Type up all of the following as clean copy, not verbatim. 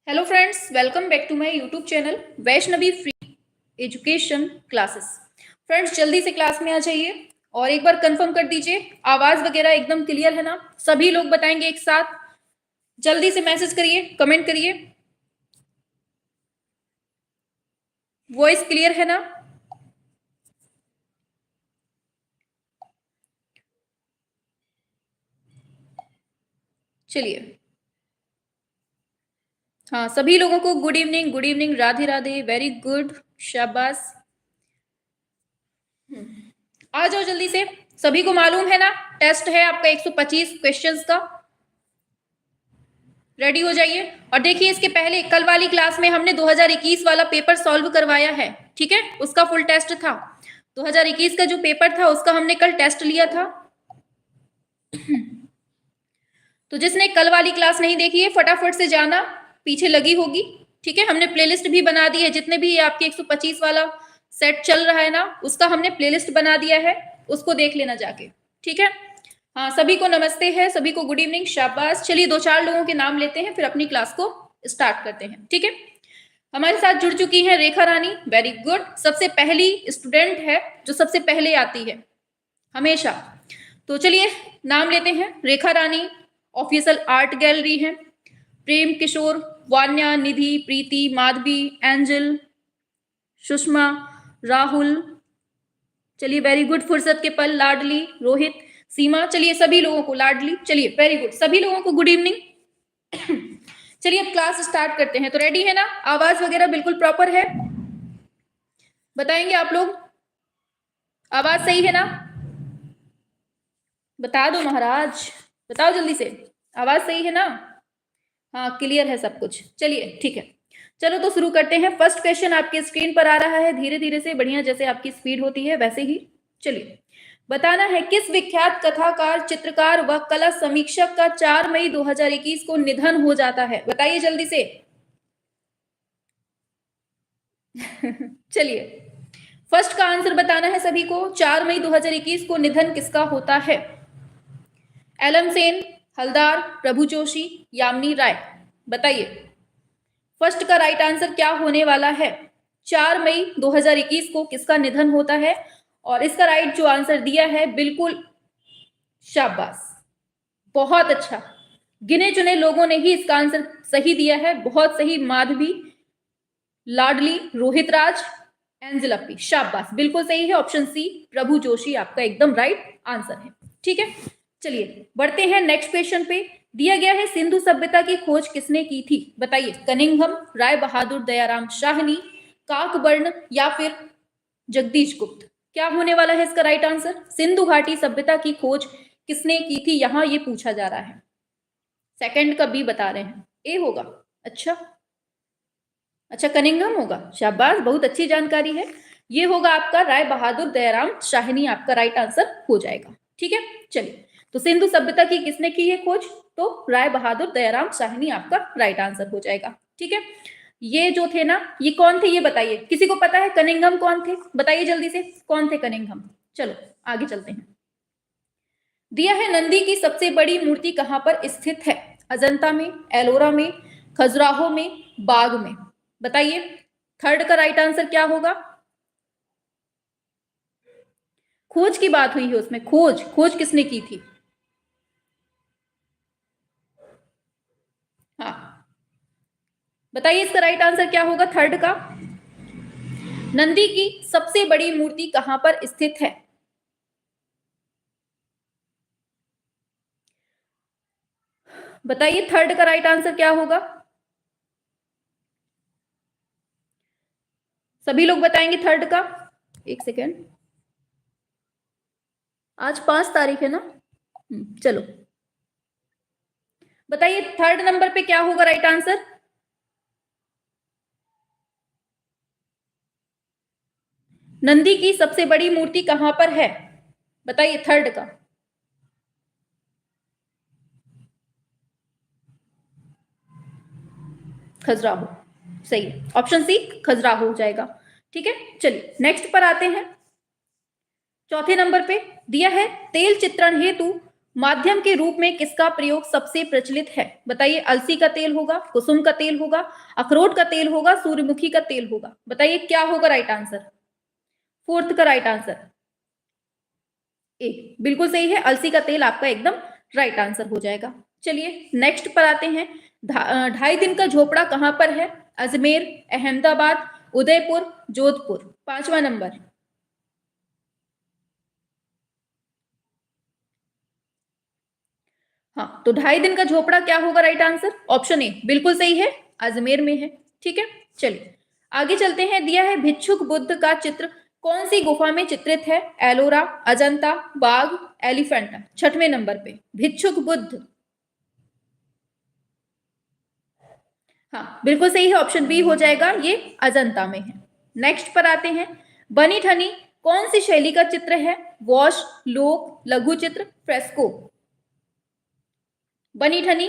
Hello friends, welcome back to my YouTube channel Vaishnavi free education classes. Friends, जल्दी से class में आ जाइए और एक बार कंफर्म कर दीजिए आवाज वगैरह एकदम क्लियर है ना। सभी लोग बताएंगे एक साथ। जल्दी से मैसेज करिए, कमेंट करिए। वॉइस क्लियर है ना? चलिए, हाँ, सभी लोगों को good evening, good evening, Radhe Radhe, very good, शाबाश। आ जाओ जल्दी से। सभी को मालूम है ना, टेस्ट है आपका 125 क्वेश्चंस का। रेडी हो जाइए। और देखिए, इसके पहले कल वाली क्लास में हमने 2021 वाला पेपर सॉल्व करवाया है, ठीक है। उसका फुल टेस्ट था। 2021 का जो पेपर था उसका हमने कल टेस्ट लिया था। तो जिसने कल वाली क्लास नहीं देखी है फटाफट से जाना, पीछे लगी होगी, ठीक है। हमने प्लेलिस्ट भी बना दी है, जितने भी आपके 125 वाला सेट चल रहा है ना, उसका हमने प्लेलिस्ट बना दिया है, उसको देख लेना जाके, ठीक है। हाँ, सभी को नमस्ते है, सभी को गुड इवनिंग, शाबाश। चलिए, दो चार लोगों के नाम लेते हैं, फिर अपनी क्लास को स्टार्ट करते हैं, ठीक है। हमारे साथ जुड़ चुकी हैं रेखा रानी, वेरी गुड। सबसे पहली स्टूडेंट है जो सबसे पहले आती है हमेशा। तो चलिए नाम लेते हैं। रेखा रानी ऑफिशियल आर्ट गैलरी है। प्रेम किशोर, वान्या, निधि, प्रीति, माधवी, एंजल, सुषमा, राहुल, चलिए वेरी गुड। फुर्सत के पल, लाडली, रोहित, सीमा, चलिए सभी लोगों को लाडली, चलिए वेरी गुड, सभी लोगों को गुड इवनिंग। चलिए अब क्लास स्टार्ट करते हैं। तो रेडी है ना? आवाज वगैरह बिल्कुल प्रॉपर है? बताएंगे आप लोग? आवाज सही है ना? बता दो महाराज, बताओ जल्दी से। आवाज सही है ना? हाँ, क्लियर है सब कुछ। चलिए ठीक है, चलो तो शुरू करते हैं। फर्स्ट क्वेश्चन आपके स्क्रीन पर आ रहा है, धीरे धीरे से, बढ़िया, जैसे आपकी स्पीड होती है वैसे ही। चलिए, बताना है किस विख्यात कथाकार, चित्रकार व कला समीक्षक का 4 मई 2021 को निधन हो जाता है। बताइए जल्दी से। चलिए, फर्स्ट का आंसर बताना है सभी को। 4 मई 2021 को निधन किसका होता है? एलम सेन, हलदार, प्रभु जोशी, यामिनी राय। बताइए फर्स्ट का राइट आंसर क्या होने वाला है। 4 मई 2021 को किसका निधन होता है? और इसका राइट जो आंसर दिया है, बिल्कुल शाबाश, बहुत अच्छा। गिने चुने लोगों ने ही इसका आंसर सही दिया है, बहुत सही। माधवी, लाडली, रोहित राज, एंजलप्पी, शाबाश, बिल्कुल सही है। ऑप्शन सी प्रभु जोशी आपका एकदम राइट आंसर है, ठीक है। चलिए बढ़ते हैं नेक्स्ट क्वेश्चन पे। दिया गया है सिंधु सभ्यता की खोज किसने की थी? बताइए। कनिंघम, राय बहादुर दयाराम शाहनी, काकबर्ण या फिर जगदीश गुप्त। क्या होने वाला है इसका राइट आंसर? सिंधु घाटी सभ्यता की खोज किसने की थी, यहां ये पूछा जा रहा है। सेकंड का बी बता रहे हैं, ए होगा। अच्छा अच्छा, कनिंघम होगा, शाबाश, बहुत अच्छी जानकारी है। ये होगा आपका राय बहादुर दयाराम शाहनी, आपका राइट आंसर हो जाएगा, ठीक है। चलिए, तो सिंधु सभ्यता की किसने की है खोज? तो राय बहादुर दयाराम शाहनी आपका राइट आंसर हो जाएगा, ठीक है। ये जो थे ना, ये कौन थे ये बताइए। किसी को पता है कनिंघम कौन थे? बताइए जल्दी से, कौन थे कनिंघम? चलो आगे चलते हैं। दिया है नंदी की सबसे बड़ी मूर्ति कहां पर स्थित है? अजंता में, एलोरा में, खजुराहो में, बाग में। बताइए थर्ड का राइट आंसर क्या होगा। खोज की बात हुई है उसमें, खोज, खोज किसने की थी? हाँ, बताइए इसका राइट आंसर क्या होगा थर्ड का। नंदी की सबसे बड़ी मूर्ति कहां पर स्थित है? बताइए थर्ड का राइट आंसर क्या होगा। सभी लोग बताएंगे थर्ड का। एक सेकेंड, आज 5 तारीख है ना। चलो बताइए थर्ड नंबर पे क्या होगा राइट आंसर। नंदी की सबसे बड़ी मूर्ति कहां पर है? बताइए थर्ड का। खजुराहो, सही है, ऑप्शन सी खजुराहो हो जाएगा, ठीक है। चलिए नेक्स्ट पर आते हैं। चौथे नंबर पे दिया है तेल चित्रण हेतु माध्यम के रूप में किसका प्रयोग सबसे प्रचलित है? बताइए, अलसी का तेल होगा, कुसुम का तेल होगा, अखरोट का तेल होगा, सूर्यमुखी का तेल होगा। बताइए क्या होगा राइट आंसर? फोर्थ का राइट आंसर ए, बिल्कुल सही है, अलसी का तेल आपका एकदम राइट आंसर हो जाएगा। चलिए नेक्स्ट पर आते हैं। 2.5 दिन का झोपड़ा कहां पर है? अजमेर, अहमदाबाद, उदयपुर, जोधपुर। 5वां नंबर। हाँ, तो 2.5 दिन का झोपड़ा क्या होगा राइट आंसर? ऑप्शन ए बिल्कुल सही है, अजमेर में है। ठीक है, चलिए आगे चलते हैं। दिया है भिक्षुक बुद्ध का चित्र कौन सी गुफा में चित्रित है? एलोरा, अजंता, बाघ, एलिफेंटा। 6वें नंबर पे भिक्षुक बुद्ध। हाँ बिल्कुल सही है, ऑप्शन बी हो जाएगा, ये अजंता में है। नेक्स्ट पर आते हैं। बनी ठनी कौन सी शैली का चित्र है? वॉश, लोक, लघु चित्र, फ्रेस्को। बनी ठनी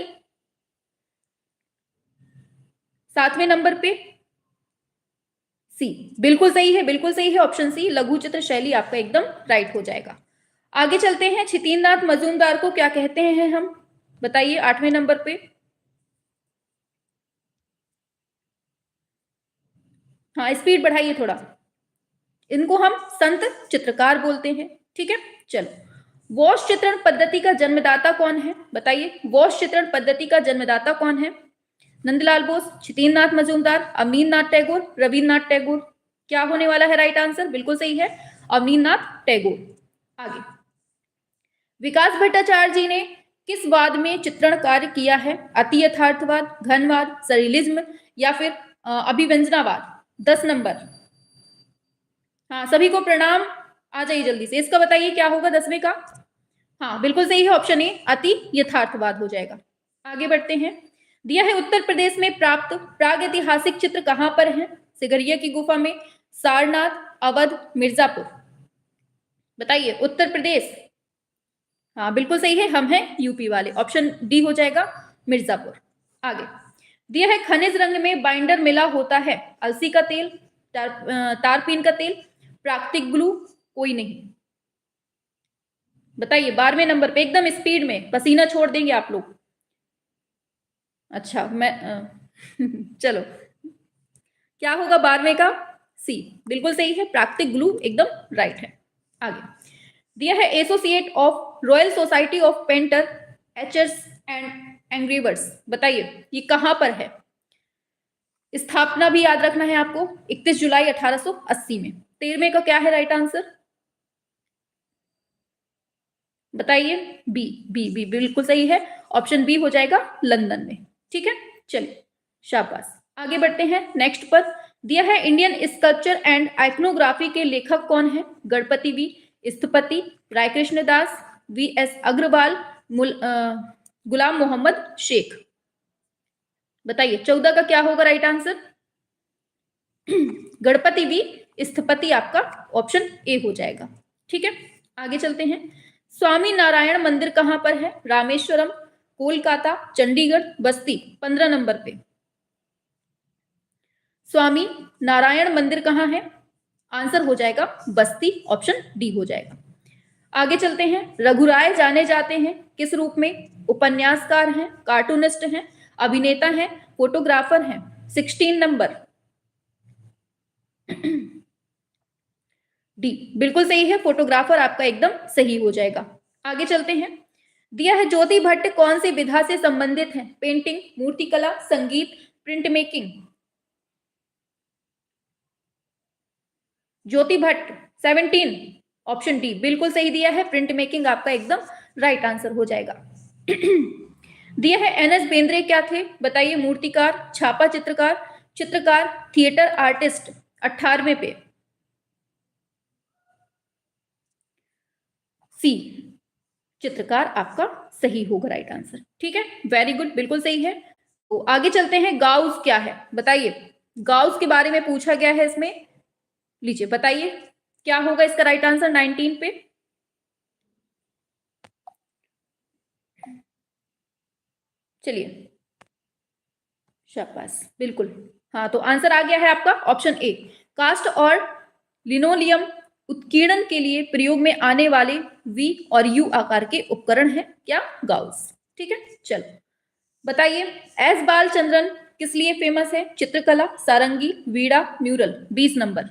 7वें नंबर पे सी, बिल्कुल सही है, बिल्कुल सही है, ऑप्शन सी लघु चित्र शैली आपका एकदम राइट हो जाएगा। आगे चलते हैं। छितीन्द्रनाथ मजूमदार को क्या कहते हैं हम? बताइए 8वें नंबर पे। हाँ स्पीड बढ़ाइए थोड़ा। इनको हम संत चित्रकार बोलते हैं। ठीक है, चलो वॉश चित्रण पद्धति का जन्मदाता कौन है? बताइए, वॉश चित्रण पद्धति का जन्मदाता कौन है? नंदलाल बोस, छितीन्द्रनाथ मजूमदार, अवनींद्रनाथ टैगोर, रविन्द्रनाथ टैगोर। क्या होने वाला है राइट आंसर? बिल्कुल सही है, अवनींद्रनाथ टैगोर। आगे, विकास भट्टाचार्य जी ने किस वाद में चित्रण कार्य किया है? अति यथार्थवाद, घनवाद, सरिलिज्म या फिर अभिव्यंजनावाद। 10 नंबर। हाँ सभी को प्रणाम, आ जाइए जल्दी से। इसका बताइए क्या होगा 10वें का? हाँ बिल्कुल सही है, ऑप्शन ए अति यथार्थवाद हो जाएगा। आगे बढ़ते हैं। दिया है उत्तर प्रदेश में प्राप्त प्रागैतिहासिक चित्र कहां पर है? सिगरिया की गुफा में, सारनाथ, अवध, मिर्जापुर। बताइए उत्तर प्रदेश। हाँ बिल्कुल सही है, हम हैं यूपी वाले, ऑप्शन डी हो जाएगा मिर्जापुर। आगे दिया है खनिज रंग में बाइंडर मिला होता है? अलसी का तेल, तारपीन का तेल, प्राकृतिक ग्लू, कोई नहीं। बताइए 12वें नंबर पे, एकदम स्पीड में, पसीना छोड़ देंगे आप लोग। अच्छा मैं चलो क्या होगा 12वें का? सी, बिल्कुल सही है, प्राकृतिक ग्लू एकदम राइट है। आगे दिया है associate of royal society of painter, etchers and engravers. बताइए ये कहां पर है? स्थापना भी याद रखना है आपको, 31 जुलाई 1880 में। 13वें का क्या है राइट आंसर? बताइए, बी, बी बी बिल्कुल सही है, ऑप्शन बी हो जाएगा लंदन में। ठीक है, चलिए शाबाश। आगे बढ़ते हैं नेक्स्ट पर। दिया है इंडियन स्कल्पचर एंड आइकनोग्राफी के लेखक कौन है? Ganapathi V, Sthapati, Rai Krishnadas, V S Agrawal, Ghulam Mohammed Sheikh. बताइए 14 का क्या होगा right answer? Ganapathi V, Sthapati आपका ऑप्शन ए हो जाएगा। ठीक है, आगे चलते हैं। स्वामी नारायण मंदिर कहां पर है? रामेश्वरम, कोलकाता, चंडीगढ़, बस्ती। 15 नंबर पे स्वामी नारायण मंदिर कहां है? आंसर हो जाएगा बस्ती, ऑप्शन डी हो जाएगा। आगे चलते हैं। रघुराय जाने जाते हैं किस रूप में? उपन्यासकार हैं, कार्टूनिस्ट हैं, अभिनेता हैं, फोटोग्राफर हैं। 16 नंबर डी, बिल्कुल सही है, फोटोग्राफर आपका एकदम सही हो जाएगा। आगे चलते हैं। दिया है ज्योति भट्ट कौन सी विधा से संबंधित है? पेंटिंग, मूर्तिकला, संगीत, प्रिंट मेकिंग। ज्योति भट्ट 17, ऑप्शन डी बिल्कुल सही दिया है, प्रिंट मेकिंग आपका एकदम राइट आंसर हो जाएगा। दिया है एन.एस. बेंद्रे क्या थे? बताइए, मूर्तिकार, छापा चित्रकार, चित्रकार, थिएटर आर्टिस्ट। 18वें पे सी, चित्रकार आपका सही होगा राइट आंसर। ठीक है, वेरी गुड, बिल्कुल सही है। तो आगे चलते हैं। गाउस क्या है? बताइए, गाउस के बारे में पूछा गया है इसमें। लीजिए बताइए क्या होगा इसका राइट आंसर 19 पे? चलिए शाबाश, बिल्कुल। हाँ तो आंसर आ गया है आपका ऑप्शन ए। कास्ट और लिनोलियम उत्कीर्णन के लिए प्रयोग में आने वाले वी और यू आकार के उपकरण है क्या? गाउस। ठीक है, चलो बताइए एस बालचंद्रन किस लिए फेमस है? चित्रकला, सारंगी, वीणा, म्यूरल। 20 नंबर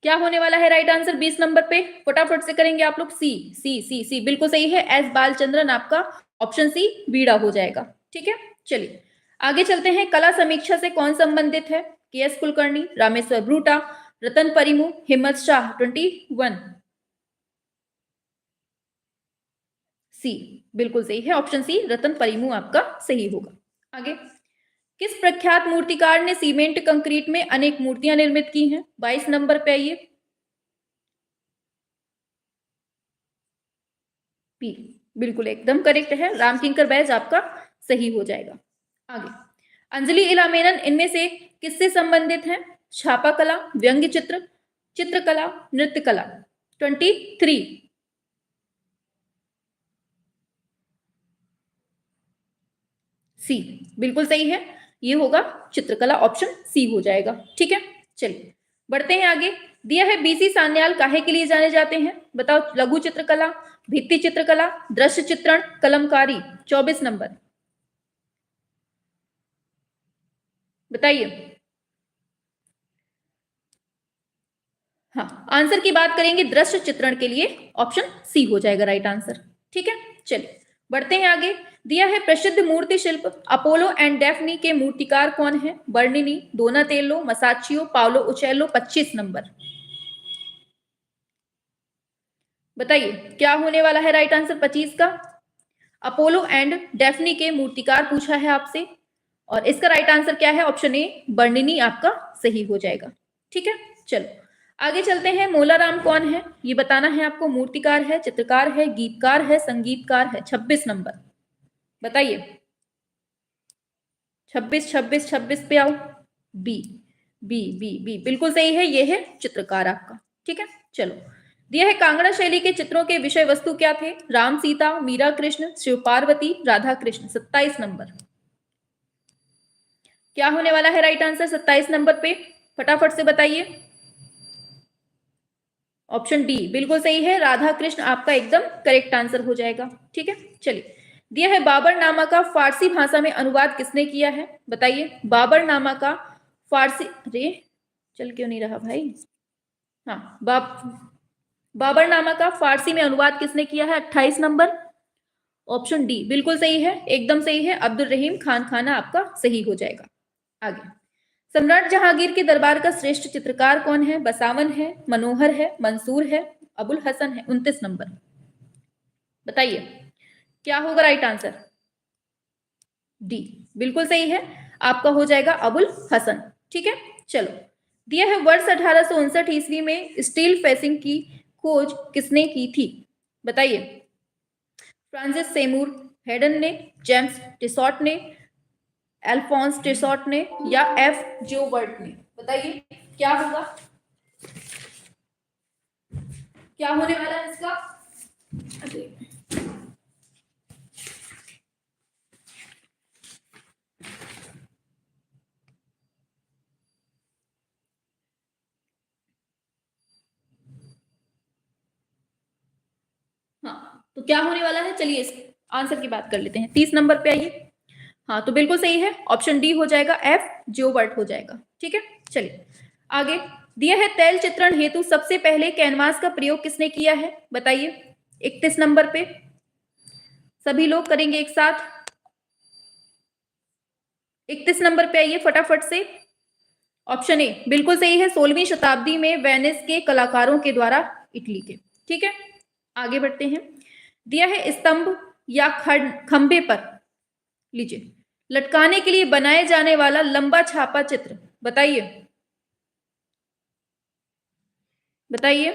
क्या होने वाला है राइट आंसर 20 नंबर पे? फटाफट से करेंगे आप लोग। सी सी सी सी बिल्कुल सही है। एस बालचंद्रन आपका ऑप्शन सी वीणा हो जाएगा। ठीक है, चलिए आगे चलते हैं। कला समीक्षा से कौन संबंधित है? के एस कुलकर्णी, रामेश्वर ब्रूटा, रतन परिमु, हिम्मत शाह। 21 सी बिल्कुल सही है। ऑप्शन सी रतन परिमु आपका सही होगा। आगे किस प्रख्यात मूर्तिकार ने सीमेंट कंक्रीट में अनेक मूर्तियां निर्मित की हैं? 22 नंबर पे आइए। पी बिल्कुल एकदम करेक्ट है। रामकिंकर बैज आपका सही हो जाएगा। आगे अंजलि इलामेनन इनमें से किससे संबंधित है? छापा कला, व्यंग्य चित्र, चित्रकला, नृत्य कला। 23 सी बिल्कुल सही है। ये होगा चित्रकला, ऑप्शन सी हो जाएगा। ठीक है, चलिए बढ़ते हैं आगे। दिया है बीसी सान्याल काहे के लिए जाने जाते हैं? बताओ। लघु चित्रकला, भित्ति चित्रकला, दृश्य चित्रण, कलमकारी। 24 नंबर बताइए। हाँ, आंसर की बात करेंगे दृश्य चित्रण के लिए ऑप्शन सी हो जाएगा राइट आंसर। ठीक है, चलिए बढ़ते हैं आगे। दिया है प्रसिद्ध मूर्ति शिल्प अपोलो एंड डेफनी के मूर्तिकार कौन है? Bernini, Donatello, Masaccio, Paolo Uccello. 25 number बताइए क्या होने वाला है राइट आंसर 25 का? अपोलो एंड डेफनी के मूर्तिकार पूछा है आपसे और इसका राइट आंसर क्या है? ऑप्शन ए बर्निनी आपका सही हो जाएगा। ठीक है, चलो आगे चलते हैं। मोलाराम कौन है ये बताना है आपको। मूर्तिकार है, चित्रकार है, गीतकार है, संगीतकार है। 26 नंबर बताइए। 26 26 26 पे आओ। बी बी बी बी बिल्कुल सही है। ये है चित्रकार आपका। ठीक है, चलो दिया है कांगड़ा शैली के चित्रों के विषय वस्तु क्या थे? राम सीता, मीरा कृष्ण, शिव पार्वती, राधा कृष्ण। 27 नंबर क्या होने वाला है राइट आंसर 27 नंबर पे? फटाफट से बताइए। ऑप्शन डी बिल्कुल सही है। राधा कृष्ण आपका एकदम करेक्ट आंसर हो जाएगा। ठीक है, चलिए दिया है बाबरनामा का फारसी भाषा में अनुवाद किसने किया है? बताइए। बाबरनामा का फारसी, अरे चल क्यों नहीं रहा भाई? हाँ, बाबरनामा का फारसी में अनुवाद किसने किया है? 28 नंबर ऑप्शन डी बिल्कुल सही है, एकदम सही है। अब्दुल रहीम खान खाना आपका सही हो जाएगा। आगे सम्राट जहांगीर के दरबार का श्रेष्ठ चित्रकार कौन है? बसावन है, मनोहर है, मंसूर है, अबुल हसन है। 29 नंबर बताइए क्या होगा राइट आंसर? डी बिल्कुल सही है। आपका हो जाएगा अबुल हसन। ठीक है, चलो दिया है वर्ष 1859 ईस्वी में स्टील फेसिंग की खोज किसने की थी? बताइए। फ्रांसिस सेमूर, हेडन ने, जेम्स टिसॉट ने, अल्फोंस टिसॉट ने या एफ जोबर्ट ने। बताइए क्या होगा, क्या होने वाला है इसका? हाँ, तो क्या होने वाला है? चलिए इस आंसर की बात कर लेते हैं। 30 नंबर पे आइए। हाँ, तो बिल्कुल सही है। ऑप्शन डी हो जाएगा, एफ जोबर्ट हो जाएगा। ठीक है, चलिए आगे दिया है तैल चित्रण हेतु सबसे पहले कैनवास का प्रयोग किसने किया है? बताइए। 31 नंबर पे सभी लोग करेंगे एक साथ। 31 नंबर पे आइए फटाफट से। ऑप्शन ए बिल्कुल सही है। 16वीं शताब्दी में वेनिस के कलाकारों के द्वारा इटली के। ठीक है, आगे बढ़ते हैं। दिया है स्तंभ या खंबे पर लीजिए लटकाने के लिए बनाए जाने वाला लंबा छापा चित्र। बताइए बताइए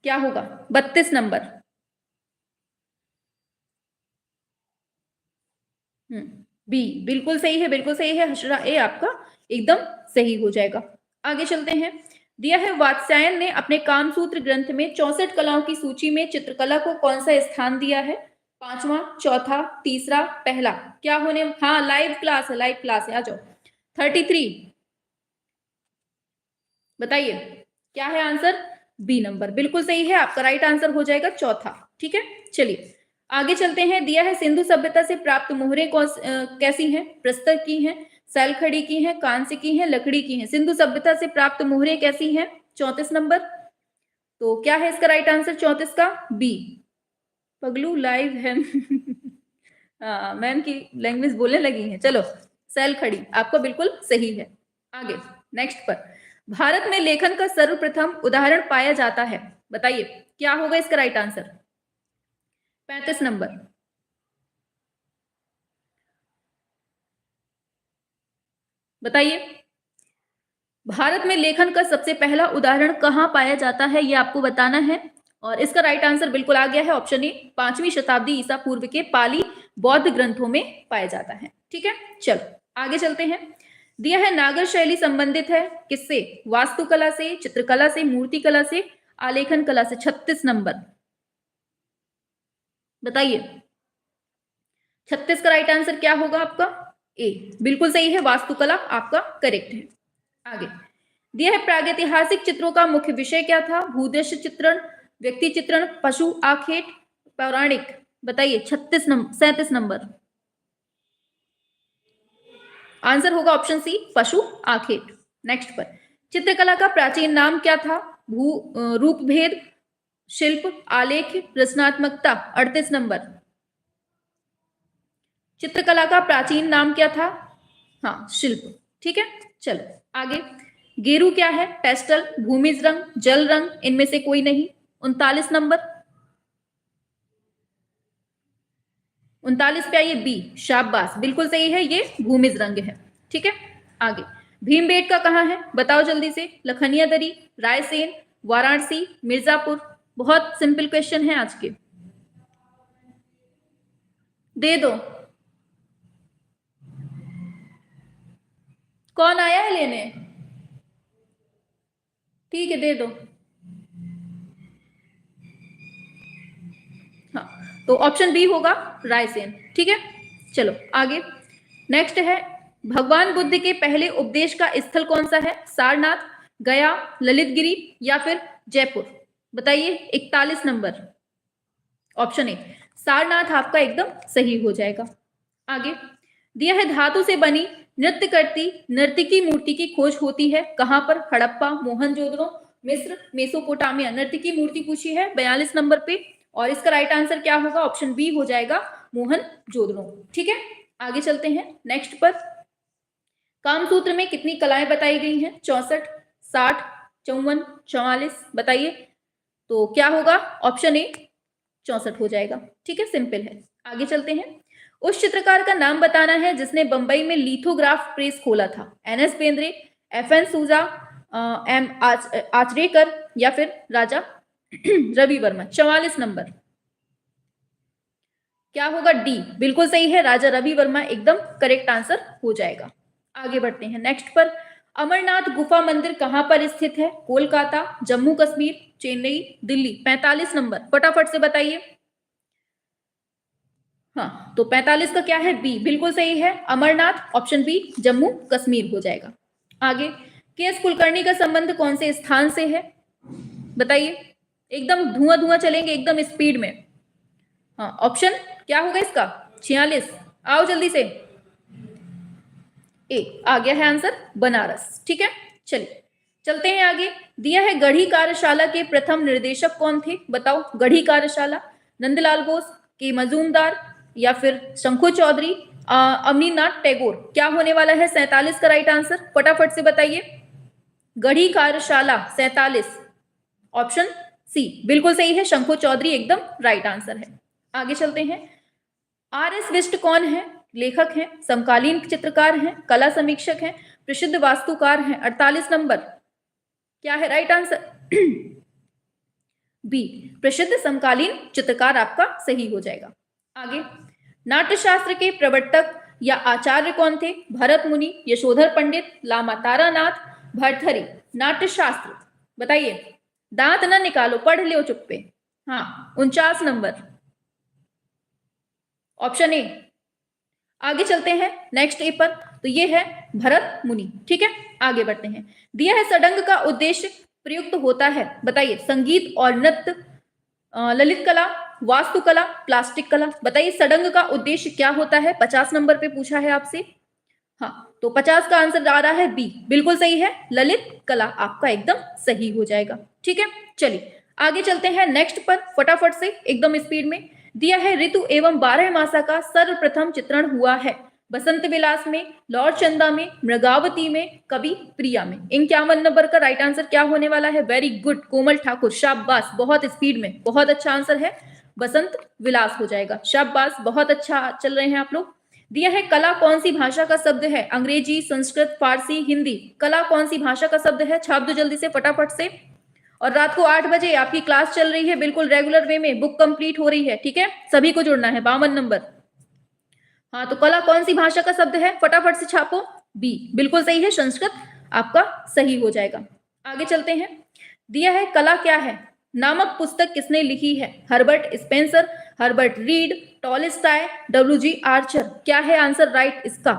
क्या होगा? 32 नंबर बी बिल्कुल सही है, बिल्कुल सही है। हशरा ए आपका एकदम सही हो जाएगा। आगे चलते हैं। दिया है वात्स्यायन ने अपने कामसूत्र ग्रंथ में 64 कलाओं की सूची में चित्रकला को कौन सा स्थान दिया है? पांचवा, चौथा, तीसरा, पहला। क्या होने, हाँ लाइव क्लास है, लाइव क्लास है, आ जाओ। 33 बताइए क्या है आंसर? बी नंबर बिल्कुल सही है, आपका राइट आंसर हो जाएगा चौथा। ठीक है, चलिए आगे चलते हैं। दिया है सिंधु सभ्यता से प्राप्त मोहरें कैसी हैं? प्रस्तर की हैं, सैलखड़ी की हैं, कांस्य की हैं, लकड़ी की हैं। सिंधु सभ्यता से प्राप्त मोहरें कैसी हैं? 34 नंबर। तो क्या है इसका राइट आंसर 34 का? बी। पगलू लाइव है। हाँ, मैम की लैंग्वेज बोलने लगी है। चलो, सैलखड़ी आपको बिल्कुल सही है। आगे नेक्स्ट पर, भारत में लेखन का सर्वप्रथम उदाहरण पाया जाता है। बताइए क्या होगा इसका राइट आंसर? 35 नंबर। बताइए भारत में लेखन का सबसे पहला उदाहरण कहाँ पाया जाता है, ये आपको बताना है। और इसका राइट आंसर बिल्कुल आ गया है, ऑप्शन ए, 5वीं शताब्दी ईसा पूर्व के पाली बौद्ध ग्रंथों में पाया जाता है। ठीक है, चलो आगे चलते हैं। दिया है नागर शैली संबंधित है किससे? वास्तुकला से, चित्रकला से, मूर्तिकला से, आलेखन कला से। 36 नंबर। बताइए 36 का राइट आंसर क्या होगा आपका? ए, बिल्कुल सही है, वास्तुकला आपका करेक्ट है। आगे दिया है प्रागैतिहासिक चित्रों का मुख्य विषय क्या था? भूदृश्य चित्रण, व्यक्ति चित्रण, पशु आखेट, पौराणिक। बताइए 37 नंबर। आंसर होगा ऑप्शन सी, पशु आखेट। नेक्स्ट पर, चित्रकला का प्राचीन नाम क्या था? रूपभेद, शिल्प, आलेख, रचनात्मकता। 38 नंबर। चित्रकला का प्राचीन नाम क्या था? हाँ, शिल्प। ठीक है, चलो आगे। गेरू क्या है? पेस्टल, भूमिज रंग, जल रंग, इनमें से कोई नहीं। 39 नंबर। 39 पे आइए, बी, शाबाश बिल्कुल सही है, ये भूमिज रंग है। ठीक है, आगे भीमबेटका कहाँ है? बताओ जल्दी से। लखनिया दरी, रायसेन, वाराणसी, मिर्जापुर। बहुत सिंपल क्वेश्चन है आज के, दे दो। कौन आया है लेने? ठीक है, दे दो। हाँ, तो ऑप्शन बी होगा रायसेन। ठीक है, चलो आगे। नेक्स्ट है, भगवान बुद्ध के पहले उपदेश का स्थल कौन सा है? सारनाथ, गया, ललितगिरी या फिर जयपुर। बताइए 41 नंबर। ऑप्शन ए, सारनाथ आपका एकदम सही हो जाएगा। आगे दिया है धातु से बनी नृत्य करती नर्तकी मूर्ति की खोज होती है कहां पर? हड़प्पा, मोहनजोदड़ो, मिस्र, मेसोपोटामिया। नर्तकी मूर्ति पूछी है 42 नंबर पे, और इसका राइट आंसर क्या होगा? ऑप्शन बी हो जाएगा, मोहनजोदड़ो। ठीक है, आगे चलते हैं नेक्स्ट पर। कामसूत्र में कितनी कलाएं बताई गई हैं? 64, 60, 54, 44। बताइए तो क्या होगा? ऑप्शन ए 64 हो जाएगा। ठीक है, सिंपल है। आगे चलते हैं। उस चित्रकार का नाम बताना है जिसने बंबई में लिथोग्राफ प्रेस खोला था। एन.एस. बेंद्रे, एफ.एन. सूजा, एम आचरेकर या फिर राजा रवि वर्मा। 44 नंबर। क्या होगा? डी, बिल्कुल सही है, राजा रवि वर्मा एकदम करेक्ट आंसर हो जाएगा। आगे बढ़ते हैं नेक्स्ट पर। अमरनाथ गुफा मंदिर कहां पर स्थित है? कोलकाता, जम्मू कश्मीर, चेन्नई, दिल्ली। 45 नंबर, फटाफट से बताइए। हाँ, तो 45 का क्या है? बी, बिल्कुल सही है, अमरनाथ, ऑप्शन बी जम्मू कश्मीर हो जाएगा। आगे, के.एस. कुलकर्णी का संबंध कौन से स्थान से है? बताइए, एकदम धुआं धुआं चलेंगे एकदम स्पीड में। हाँ, ऑप्शन क्या होगा इसका? 46। आओ जल्दी से। ए आ गया है आंसर, बनारस। ठीक है, चलिए चलते हैं आगे। दिया है गढ़ी कार्यशाला के प्रथम निर्देशक कौन थे? बताओ, गढ़ी कार्यशाला, नंदलाल बोस, के मजूमदार या फिर शंखु चौधरी, अवनीनाथ टैगोर। क्या होने वाला है 47 का राइट आंसर? फटाफट से बताइए। गढ़ी कार्यशाला 47, ऑप्शन सी बिल्कुल सही है, शंखु चौधरी एकदम राइट आंसर है। आगे चलते हैं। आर.एस. बिष्ट कौन है? लेखक हैं, समकालीन चित्रकार हैं, कला समीक्षक हैं, प्रसिद्ध वास्तुकार हैं। 48 नंबर। क्या है राइट आंसर? बी, प्रसिद्ध समकालीन चित्रकार आपका सही हो जाएगा। आगे, नाट्यशास्त्र के प्रवर्तक या आचार्य कौन थे? भरत मुनि, यशोधर पंडित, लामा तारानाथ, भर्तृहरि। नाट्यशास्त्र बताइए, दांत ना निकालो, पढ़ लो चुप्पे। हाँ, 49 नंबर। ऑप्शन ए आगे चलते हैं नेक्स्ट ए पर, तो ये है भरत मुनि। ठीक है, आगे बढ़ते हैं। दिया है सडंग का उद्देश्य प्रयुक्त होता है, बताइए। संगीत और नृत्य, ललित कला, वास्तुकला, प्लास्टिक कला। बताइए सडंग का उद्देश्य क्या होता है, 50 नंबर पे पूछा है आपसे। हाँ, तो 50 का आंसर आ रहा है बी, बिल्कुल सही है, ललित कला आपका एकदम सही हो जाएगा। ठीक है, चलिए आगे चलते हैं नेक्स्ट पर फटाफट से एकदम स्पीड में। दिया है ऋतु एवं 12 मासा का सर्वप्रथम चित्रण हुआ है, बसंत विलास में, लॉर्ड चंदा में, मृगावती में, कवि प्रिया में। 51 नंबर का राइट आंसर क्या होने वाला है, वेरी गुड कोमल ठाकुर, शाबाश, बहुत स्पीड में, बहुत अच्छा आंसर है, बसंत विलास हो जाएगा। शाबाश, बहुत अच्छा चल रहे हैं आप लोग। दिया है कला कौन सी भाषा का शब्द है, अंग्रेजी, संस्कृत, फारसी, हिंदी। कला कौन सी भाषा का शब्द है, छाप दो जल्दी से फटाफट से। और रात को 8 बजे आपकी क्लास चल रही है बिल्कुल रेगुलर वे में, बुक कंप्लीट हो रही है। ठीक है, सभी को जुड़ना है, 52 नंबर। हाँ, तो कला कौन सी भाषा का शब्द है, फटाफट से छापो, बी, बिल्कुल सही है, संस्कृत आपका सही हो जाएगा। आगे चलते हैं। दिया है कला क्या है नामक पुस्तक किसने लिखी है, Herbert Spencer, Herbert Read, Tolstoy, W G. Archer. क्या है आंसर राइट इसका,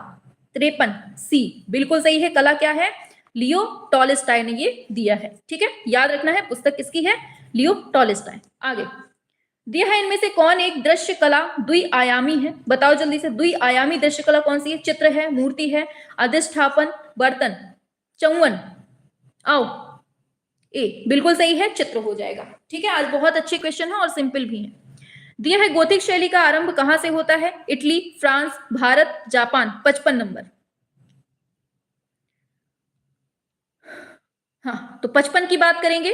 53 सी, बिल्कुल सही है। कला क्या है, लियो टॉलस्टॉय ने ये दिया है। ठीक है, याद रखना है पुस्तक किसकी है, लियो टॉलस्टॉय। आगे दिया है इनमें से कौन एक दृश्य कला द्विआयामी है, बताओ जल्दी से, द्विआयामी दृश्य कला कौन सी है, चित्र है, मूर्ति है, अधिष्ठापन, बर्तन, चौवन। आओ, ए, बिल्कुल सही है, चित्र हो जाएगा। ठीक है, आज बहुत अच्छे क्वेश्चन है और सिंपल भी है। दिया है गोथिक शैली का आरंभ कहां से होता है, Italy, France, Bharat, Japan. 55 number. हाँ, तो 55 की बात करेंगे,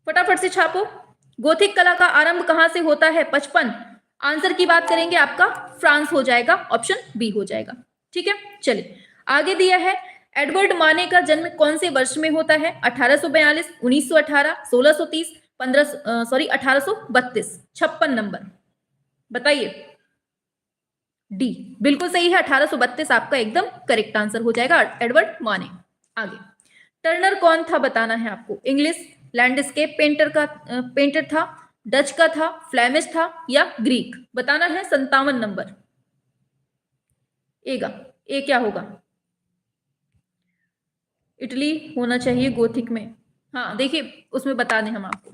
फटाफट से छापो। गोथिक कला का आरंभ कहां से होता है, 55। आंसर की बात करेंगे आपका फ्रांस हो जाएगा, ऑप्शन बी हो जाएगा। ठीक है, चलिए आगे दिया है एडवर्ड माने का जन्म कौन से वर्ष में होता है, 1842, 1918, 1630, 1832। 56 नंबर, बताइए। डी, बिल्कुल सही है, 1832 आपका एकदम करेक्ट आंसर हो जाएगा, एडवर्ड माने। आगे टर्नर कौन था बताना है आपको, इंग्लिश लैंडस्केप पेंटर था, डच का था, फ्लेमिश था या ग्रीक, बताना है। 57 नंबर, ए क्या होगा, इटली होना चाहिए गोथिक में। हाँ देखिए उसमें बता दें हम आपको,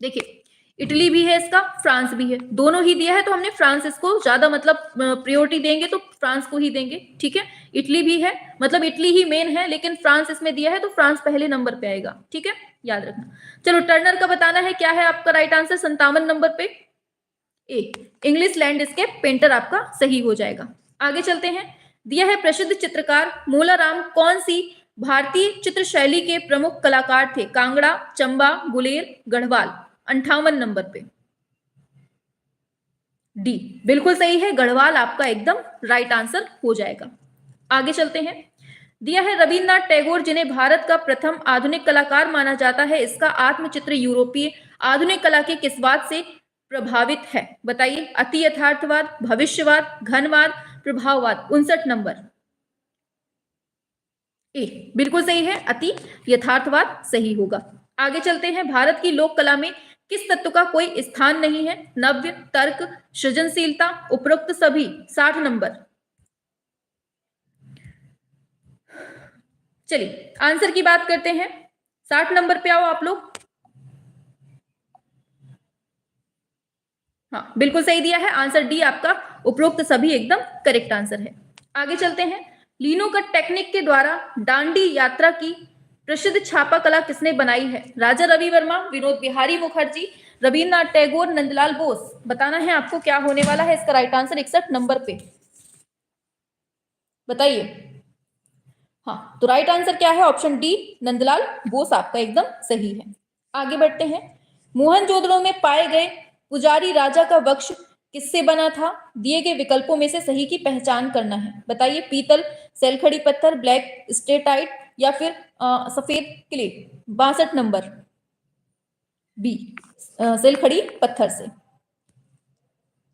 देखिए इटली भी है इसका, फ्रांस भी है, दोनों ही दिया है, तो हमने फ्रांस इसको ज्यादा मतलब प्रायोरिटी देंगे तो फ्रांस को ही देंगे। ठीक है, इटली भी है, मतलब इटली ही मेन है, लेकिन फ्रांस इसमें दिया है तो फ्रांस पहले नंबर पे आएगा। ठीक है, याद रखना। चलो टर्नर का बताना है, क्या है आपका राइट आंसर 57 नंबर पे, ए, इंग्लिश लैंडस्केप पेंटर आपका सही हो जाएगा। आगे चलते हैं। दिया है प्रसिद्ध चित्रकार मूलाराम कौन सी भारतीय चित्र शैली के प्रमुख कलाकार थे, कांगड़ा, चंबा, गुलेर, गढ़वाल। 58 नंबर पे, डी, बिल्कुल सही है, गढ़वाल आपका एकदम राइट आंसर हो जाएगा। आगे चलते हैं। दिया है रविन्द्रनाथ टैगोर जिन्हें भारत का प्रथम आधुनिक कलाकार माना जाता है, इसका आत्मचित्र यूरोपीय आधुनिक कला के किस बात से प्रभावित है, बताइए। अति यथार्थवाद, भविष्यवाद, घनवाद, प्रभाववाद। 59 नंबर, ए, बिल्कुल सही है, अति यथार्थवाद सही होगा। आगे चलते हैं। भारत की लोक कला में किस तत्व का कोई स्थान नहीं है, नव्य, तर्क, सृजनशीलता, उपरोक्त सभी। 60 नंबर, चलिए आंसर की बात करते हैं। 60 नंबर पे आओ आप लोग। हाँ, बिल्कुल सही दिया है, आंसर डी आपका उपरोक्त सभी एकदम करेक्ट आंसर है। आगे चलते हैं। लीनो कट टेक्निक के द्वारा दांडी यात्रा की प्रसिद्ध छापा कला किसने बनाई है, राजा रवि वर्मा, विनोद बिहारी मुखर्जी, रविन्द्रनाथ टैगोर, नंदलाल बोस। बताना है आपको क्या होने वाला है इसका राइट आंसर 61 नंबर पे, बताइए। हाँ, तो राइट आंसर क्या है, ऑप्शन डी, नंदलाल बोस आपका एकदम सही है। आगे बढ़ते हैं। मोहनजोदड़ो में पाए गए पुजारी राजा का वक्ष किससे बना था, दिए गए विकल्पों में से सही की पहचान करना है, बताइए। पीतल, सेलखड़ी पत्थर, ब्लैक स्टेटाइट या फिर सफेद क्ले। 62 नंबर, बी, सेलखड़ी पत्थर से।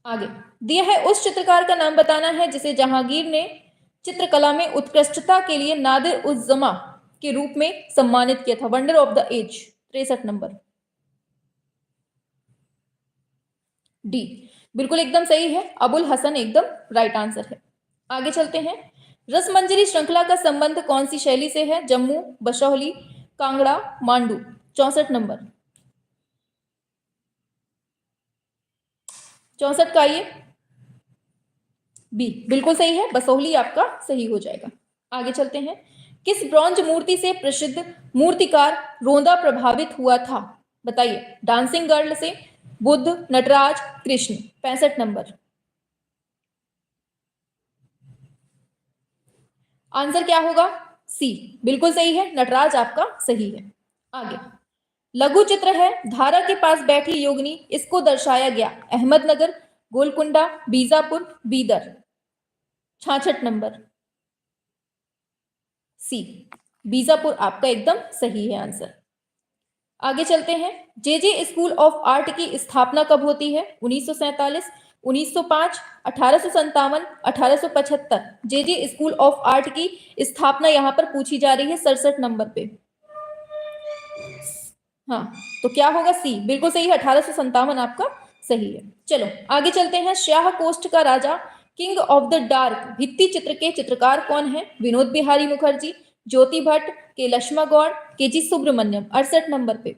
आगे दिया है उस चित्रकार का नाम बताना है जिसे जहांगीर ने चित्रकला में उत्कृष्टता के लिए नादिर उज जमा के रूप में सम्मानित किया था, wonder of the age. 63 number, D, बिल्कुल एकदम सही है, अबुल हसन एकदम राइट आंसर है। आगे चलते हैं। रसमंजरी श्रृंखला का संबंध कौन सी शैली से है? जम्मू, बशौली, कांगड़ा, मांडू। 64 नंबर। 64 का ये बी बिल्कुल सही है, बसोहली आपका सही हो जाएगा। आगे चलते हैं। किस ब्रॉन्ज मूर्ति से प्रसिद्ध मूर्तिकार रोंदा प्रभावित हुआ था? बताइए। डांसिंग गर्ल से, बुद्ध, नटराज, कृष्ण। 65 नंबर। आंसर क्या होगा? सी बिल्कुल सही है, नटराज आपका सही है। आगे। लघु चित्र है धारा के पास बैठी योगिनी, इसको दर्शाया गया अहमदनगर, गोलकुंडा, बीजापुर, बीदर। 66 नंबर। सी बीजापुर आपका एकदम सही है आंसर। आगे चलते हैं। जेजे स्कूल ऑफ आर्ट की स्थापना कब होती है? 1947, 1905, 1857, 1875। जेजे स्कूल ऑफ आर्ट की स्थापना यहां पर पूछी जा रही है 67 नंबर पे। हाँ, तो क्या होगा? सी बिल्कुल सही है, 1857 आपका सही है। चलो आगे चलते हैं। शाह कोस्ट का राजा, किंग ऑफ द डार्क भित्ति चित्र के चित्रकार कौन है? विनोद बिहारी मुखर्जी, ज्योति भट्ट, के लक्ष्मा गौड़, के जी सुब्रमण्यम। 68 नंबर पे।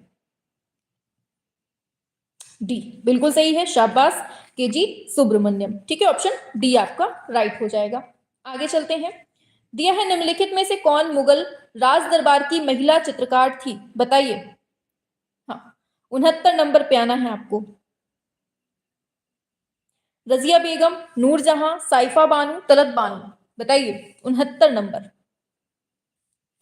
डी बिल्कुल सही है, शाबाश, के जी सुब्रमण्यम। ठीक है, ऑप्शन डी आपका राइट हो जाएगा। आगे चलते हैं। दिया है निम्नलिखित में से कौन मुगल राज दरबार की महिला चित्रकार थी? बताइए। हाँ, 69 नंबर पे आना है आपको। रजिया बेगम, नूरजहां, साइफा बानू, तलत बानू। बताइए। 69 नंबर।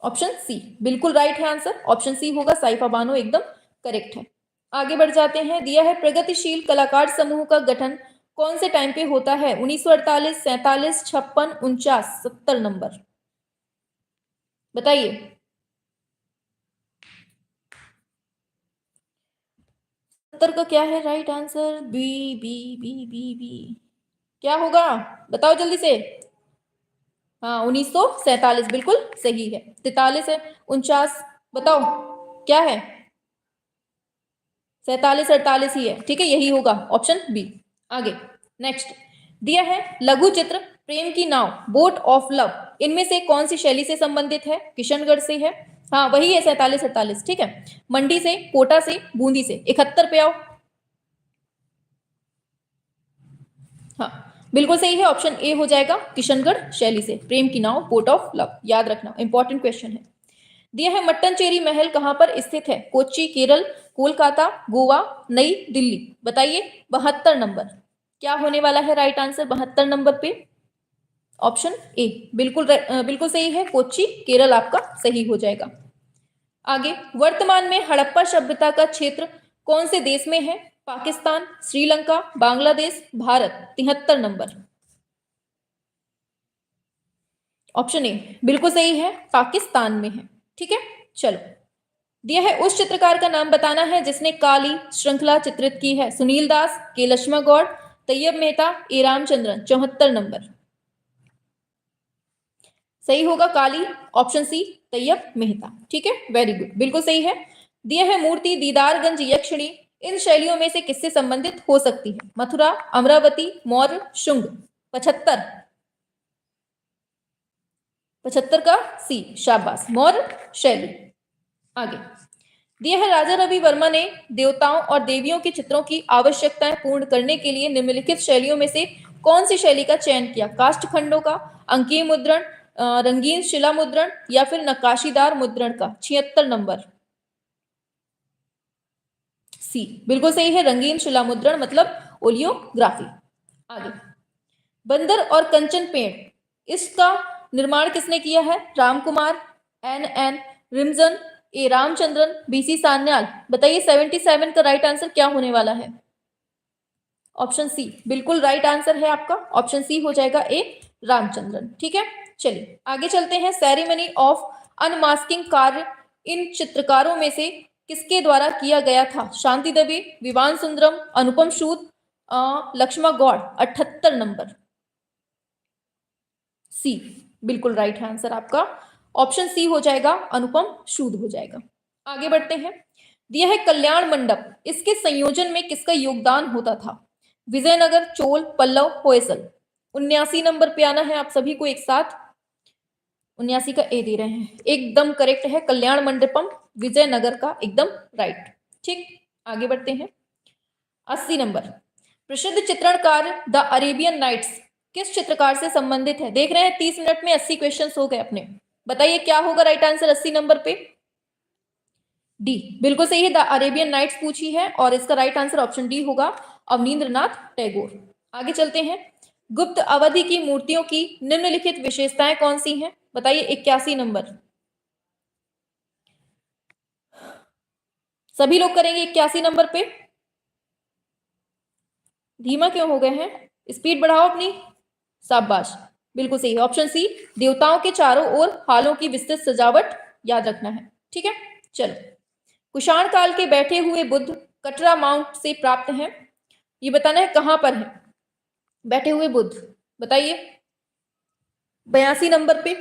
ऑप्शन सी बिल्कुल राइट है आंसर, ऑप्शन सी होगा, साइफा बानो एकदम करेक्ट है। आगे बढ़ जाते हैं। दिया है प्रगतिशील कलाकार समूह का गठन कौन से टाइम पे होता है? 1948, 47, 56, 49। 70 नंबर। बताइए। 70 का क्या है right answer? B B B B B क्या होगा? बताओ जल्दी से। हाँ, 1947 बिल्कुल सही है। 43 है, 49। बताओ क्या है? 47, 48 ही है। ठीक है, यही होगा, ऑप्शन बी। आगे नेक्स्ट। दिया है लघु चित्र प्रेम की नाव, बोट ऑफ लव, इनमें से कौन सी शैली से संबंधित है? किशनगढ़ से है। हाँ वही है, 47, 48। ठीक है, मंडी से, कोटा से, बूंदी से। 71 पे आओ। हाँ बिल्कुल सही है, ऑप्शन ए हो जाएगा, किशनगढ़ शैली से। प्रेम की नाव, बोट ऑफ लव, याद रखना, इंपॉर्टेंट क्वेश्चन है। दिया है मट्टनचेरी महल कहां पर स्थित है? कोच्चि, केरल, कोलकाता, गोवा, नई दिल्ली। बताइए। 72 नंबर। क्या होने वाला है राइट आंसर 72 नंबर पे? ऑप्शन ए बिल्कुल बिल्कुल सही है, कोच्चि, केरल आपका सही हो जाएगा। आगे। वर्तमान में हड़प्पा सभ्यता का क्षेत्र कौन से देश में है? Pakistan, Sri Lanka, Bangladesh, Bharat. 73 number. Option A बिल्कुल सही है, पाकिस्तान में है। ठीक है, चलो। दिया है उस चित्रकार का नाम बताना है जिसने काली श्रृंखला चित्रित की है? सुनील दास, के लक्ष्मा गौड़, तैयब मेहता, ए रामचंद्रन। 74 नंबर। सही होगा काली, ऑप्शन सी, तैयब मेहता। ठीक है, वेरी गुड, बिल्कुल सही है। दिया है मूर्ति दीदारगंज यक्षिणी इन शैलियों में से किससे संबंधित हो सकती है? मथुरा, अमरावती, मौर्य, शुंग। 75। 75 का सी, शाबाश, मौर्य शैली। आगे। दिया है राजा रवि वर्मा ने देवताओं और देवियों के चित्रों की आवश्यकताएं पूर्ण करने के लिए निम्नलिखित शैलियों में से कौन सी शैली का चयन किया? काष्ठ खंडों का, अंकीय मुद्रण, रंगीन शिला मुद्रण, या फिर नक्काशीदार मुद्रण का। 76 नंबर। सी बिल्कुल सही है, रंगीन शिला मुद्रण मतलब ओलियोग्राफी। आगे। बंदर और कंचन पेड़, इसका निर्माण किसने किया है? रामकुमार, एन एन रिमजन, ए रामचंद्रन, बीसी सान्याल। बताइए 77 का राइट आंसर क्या होने वाला है? ऑप्शन सी बिल्कुल राइट आंसर है आपका, ऑप्शन सी हो जाएगा, ए रामचंद्रन। ठीक है, चलिए आगे चलते हैं। सेरेमनी ऑफ अनमास्किंग कार्य इन चित्रकारों में से किसके द्वारा किया गया था? शांति दवे, विवान सुंदरम, अनुपम सूद, लक्ष्मा गौड़। 78 नंबर। सी बिल्कुल राइट है आंसर आपका, ऑप्शन सी हो जाएगा, अनुपम सूद हो जाएगा। आगे बढ़ते हैं। दिया है कल्याण मंडप, इसके संयोजन में किसका योगदान होता था? विजयनगर, चोल, पल्लव, होयसल। 79 नंबर पे आना है आप सभी को एक साथ। 79 का ए दे रहे हैं, एकदम करेक्ट है, कल्याण मंडपम विजयनगर का एकदम राइट। ठीक, आगे बढ़ते हैं। 80 नंबर, प्रसिद्ध चित्रणकार द अरेबियन नाइट्स किस चित्रकार से संबंधित है? देख रहे हैं 30 मिनट में 80 क्वेश्चंस हो गए अपने। बताइए क्या होगा राइट आंसर 80 नंबर पे? डी, बिल्कुल सही है, द अरेबियन नाइट्स पूछी है और इसका राइट आंसर ऑप्शन डी होगा, अवनींद्रनाथ टैगोर। आगे चलते हैं। गुप्त अवधि की मूर्तियों की निम्नलिखित विशेषताएं कौन सी हैं? बताइए 81 नंबर। सभी लोग करेंगे 81 नंबर पे। धीमा क्यों हो गए हैं? स्पीड बढ़ाओ अपनी। शाबाश, बिल्कुल सही है, ऑप्शन सी, देवताओं के चारों ओर हालों की विस्तृत सजावट याद रखना है। ठीक है, चलो। कुषाण काल के बैठे हुए बुद्ध कटरा माउंट से प्राप्त हैं, ये बताना है कहां पर है बैठे हुए बुद्ध। बताइए 82 नंबर पे।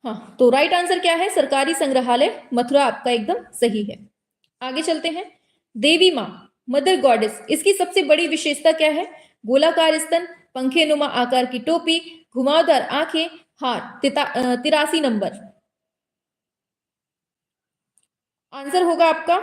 हाँ, तो राइट आंसर क्या है? सरकारी संग्रहालय मथुरा आपका एकदम सही है। आगे चलते हैं। देवी माँ, मदर गॉडेस, इसकी सबसे बड़ी विशेषता क्या है? गोलाकार स्तन, पंखे नुमा आकार की टोपी, घुमावदार आंखें, हार। 83 नंबर आंसर होगा आपका,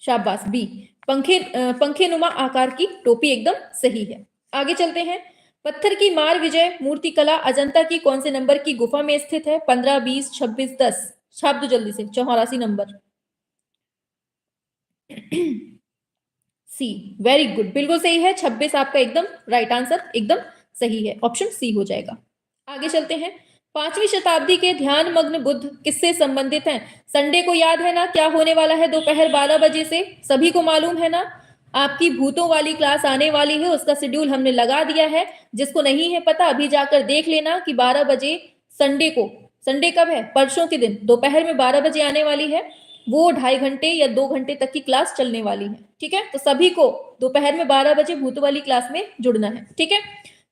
शाबाश, बी, पंखे नुमा आकार की टोपी एकदम सही है। आगे चलते हैं। पत्थर की मार विजय मूर्ति कला अजंता की कौन से नंबर की गुफा में स्थित है? 15, 20, 26, 10। छाप दो जल्दी से। 84 नंबर सी, वेरी गुड, बिल्कुल सही है, 26 आपका एकदम राइट आंसर एकदम सही है, ऑप्शन सी हो जाएगा। आगे चलते हैं। 5वीं शताब्दी के ध्यान मग्न बुद्ध किससे संबंधित हैं? संडे को याद है ना क्या होने वाला है दोपहर 12 बजे से? सभी को मालूम है ना? आपकी भूतों वाली क्लास आने वाली है, उसका शेड्यूल हमने लगा दिया है। जिसको नहीं है पता अभी जाकर देख लेना कि 12 बजे संडे को, संडे कब है? परसों के दिन दोपहर में 12 बजे आने वाली है। वो 2.5 घंटे या 2 घंटे तक की क्लास चलने वाली है। ठीक है, तो सभी को दोपहर में 12 बजे भूत वाली क्लास में जुड़ना है। ठीक है,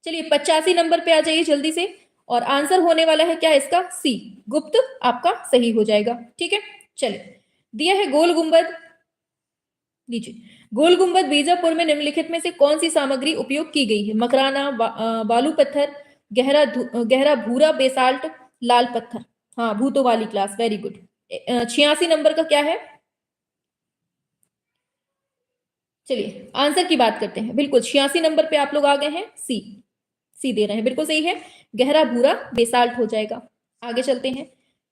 चलिए 85 नंबर पे आ जाइए जल्दी से। और आंसर होने वाला है क्या इसका? सी, गुप्त आपका सही हो जाएगा। ठीक है, चलिए। दिया है गोल गुंबद, लीजिए। गोल गुंबद बीजापुर में निम्नलिखित में से कौन सी सामग्री उपयोग की गई है? मकराना, बालू पत्थर, गहरा भूरा बेसाल्ट, लाल पत्थर। हाँ, भूतों वाली क्लास, वेरी गुड। 86 नंबर का क्या है? चलिए आंसर की बात करते हैं। बिल्कुल 86 नंबर पे आप लोग आ गए हैं, सी, सी दे रहे हैं, बिल्कुल सही है, गहरा भूरा बेसाल्ट हो जाएगा। आगे चलते हैं।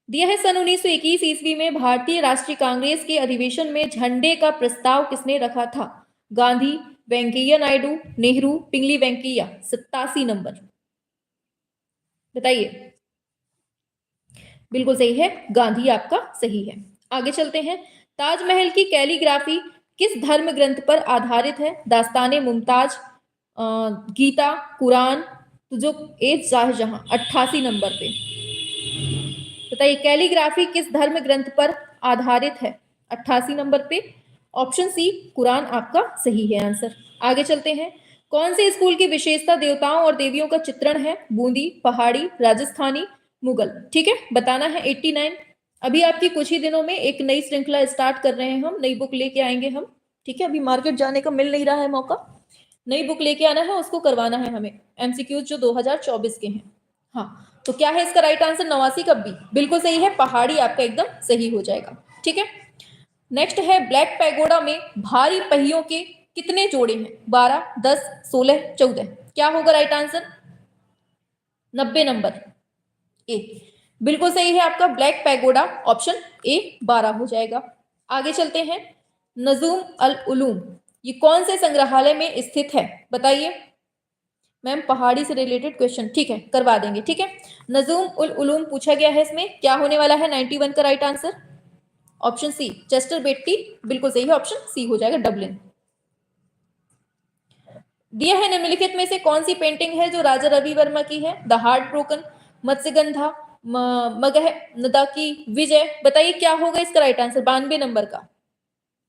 दिया है सन 1921 ईस्वी में भारतीय राष्ट्रीय कांग्रेस के अधिवेशन में झंडे का प्रस्ताव किसने रखा था? गांधी, वेंकैया नायडू, नेहरू, पिंगली वेंकैया। 87 नंबर बताइए। बिल्कुल सही है, गांधी आपका सही है। आगे चलते हैं। ताजमहल की कैलीग्राफी किस धर्म ग्रंथ पर आधारित है? दास्ताने मुमताज, गीता, कुरान, तुजुक ए शाहजहां। 88 नंबर पे बताइए कैलीग्राफी किस धर्म ग्रंथ पर आधारित है? 88 नंबर पे ऑप्शन सी, कुरान आपका सही है आंसर। आगे चलते हैं। कौन से स्कूल की विशेषता देवताओं और देवियों का चित्रण है? बूंदी, पहाड़ी, राजस्थानी, मुगल। ठीक है, बताना है 89। अभी आपकी कुछ ही दिनों में एक नई श्रृंखला स्टार्ट कर रहे हैं हम, नई बुक लेके आएंगे हम। ठीक है, अभी मार्केट जाने का मिल नहीं रहा है मौका, नई बुक लेके आना है, उसको करवाना है हमें, एमसीक्यूज जो 2024 के हैं। हाँ, तो क्या है इसका राइट आंसर? 89 का बी, बिल्कुल सही है, पहाड़ी आपका एकदम सही हो जाएगा। ठीक है, नेक्स्ट है ब्लैक पैगोडा में भारी पहियों के कितने जोड़े हैं? 12, 10, 16, 14। क्या होगा राइट आंसर? 90 नंबर ए, बिल्कुल सही है आपका ब्लैक पैगोडा, ऑप्शन ए 12 हो जाएगा। आगे चलते हैं। नजूम अल उलूम ये कौन से संग्रहालय में स्थित है? बताइए मैम, पहाड़ी से रिलेटेड क्वेश्चन, ठीक है करवा देंगे। ठीक है, नजूम उल उलूम पूछा गया है, इसमें क्या होने वाला है? 91 का right answer option C, Chester Beatty, बिल्कुल सही है, ऑप्शन सी हो जाएगा, डबलिन। दिया है निम्नलिखित में से कौन सी पेंटिंग है जो राजा रवि वर्मा की है? द हार्ट ब्रोकन, मत्स्यगंधा, मगह नदा की विजय। बताइए क्या होगा इसका राइट आंसर? 92 नंबर का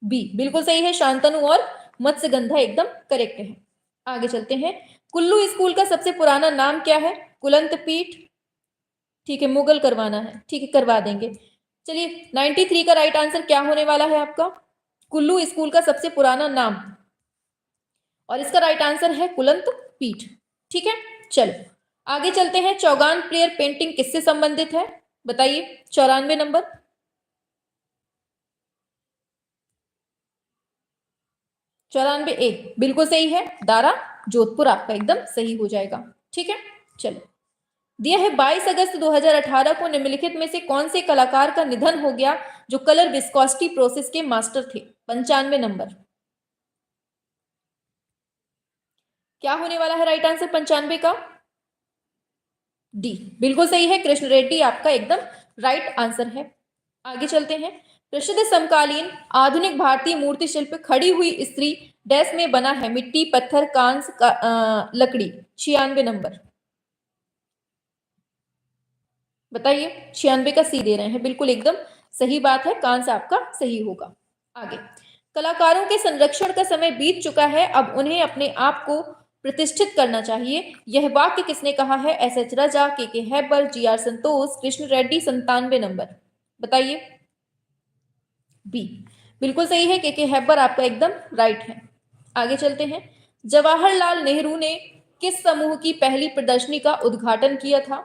बी, बिल्कुल सही है, शांतनु और मत्स्यगंधा एकदम करेक्ट है। आगे चलते हैं। कुल्लू स्कूल का सबसे पुराना नाम क्या है? कुलंत पीठ, ठीक है, मुगल करवाना है, ठीक है करवा देंगे। चलिए 93 का राइट आंसर क्या होने वाला है आपका? कुल्लू स्कूल का सबसे पुराना नाम और इसका राइट आंसर है कुलंत पीठ। ठीक है, चलो आगे चलते हैं। चौगान प्रेयर पेंटिंग किससे संबंधित है? बताइए। 94 नंबर। 94A बिल्कुल सही है, दारा जोधपुर आपका एकदम सही हो जाएगा। ठीक है, चलो दिया है 22 अगस्त 2018 को निम्नलिखित में से कौन से कलाकार का निधन हो गया जो कलर विस्कोसिटी प्रोसेस के मास्टर थे? 95 नंबर। क्या होने वाला है राइट आंसर 95 का? डी बिल्कुल सही है, कृष्ण रेड्डी आपका एकदम राइट आंसर है। आगे चलते हैं। प्रसिद्ध समकालीन आधुनिक भारतीय मूर्ति शिल्प खड़ी हुई स्त्री डैश में बना है? मिट्टी, पत्थर, कांस, लकड़ी। 96 नंबर। बताइए। 96 का सी दे रहे हैं, बिल्कुल एकदम सही बात है, कांस आपका सही होगा। आगे, कलाकारों के संरक्षण का समय बीत चुका है, अब उन्हें अपने आप को प्रतिष्ठित करना चाहिए। यह वाक्य किसने कहा है? एस.एच. राजा, के हैबर, जी.आर. संतोष, कृष्ण रेड्डी। 97 नंबर। बताइए। बी बिल्कुल सही है, के हैबर आपका एकदम राइट है। आगे चलते हैं। जवाहरलाल नेहरू ने किस समूह की पहली प्रदर्शनी का उद्घाटन किया था?